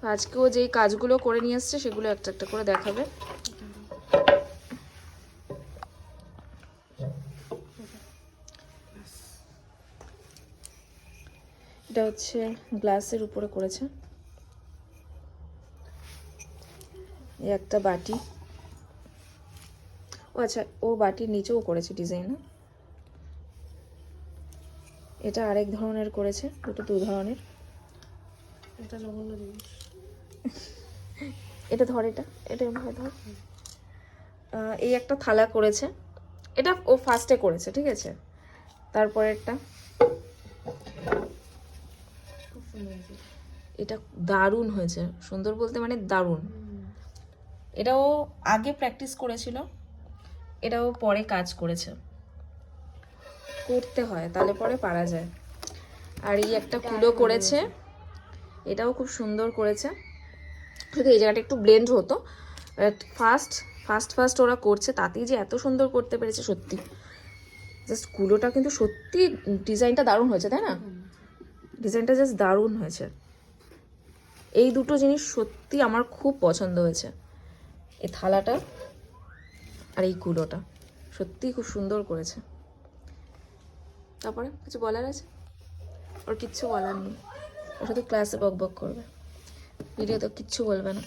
আজকেও যেই কাজগুলো করে নিয়ে আসছে সেগুলো একটা একটা করে দেখাবে। এটা হচ্ছে গ্লাসের উপরে করেছে। এই একটা বাটি, ও আচ্ছা ও বাটির নিচেও করেছে ডিজাইন। এটা আরেক ধরনের করেছে, দুটো দু ধরনের। এটা জঘন্য জিনিস। এটা ধর, এটা এটা ভাই ধর। এই একটা থালা করেছে, এটা ও ফার্স্টে করেছে, ঠিক আছে। তারপরে একটা, খুব সুন্দর হয়েছে। এটা দারুণ হয়েছে, সুন্দর বলতে মানে দারুণ। এটাও আগে প্র্যাকটিস করেছিল, এটাও পরে কাজ করেছে, করতে হয় তাহলে পরে পারা যায়। আর এই একটা কুলো করেছে, এটাও খুব সুন্দর করেছে, শুধু এই জায়গাটা একটু ব্লেন্ড হতো। ফার্স্ট ওরা করছে, তাতেই যে এত সুন্দর করতে পেরেছে সত্যি। জাস্ট কুলোটা কিন্তু সত্যি ডিজাইনটা দারুণ হয়েছে, তাই না? ডিজাইনটা জাস্ট দারুণ হয়েছে। এই দুটো জিনিস সত্যি আমার খুব পছন্দ হয়েছে, এই থালাটা আর এই কুলোটা সত্যি খুব সুন্দর করেছে। তারপরে কিছু বলার আছে? ওর কিচ্ছু বলার নেই, ও শুধু ক্লাসে বক বক করবে, ভিডিও তো কিচ্ছু বলবে না।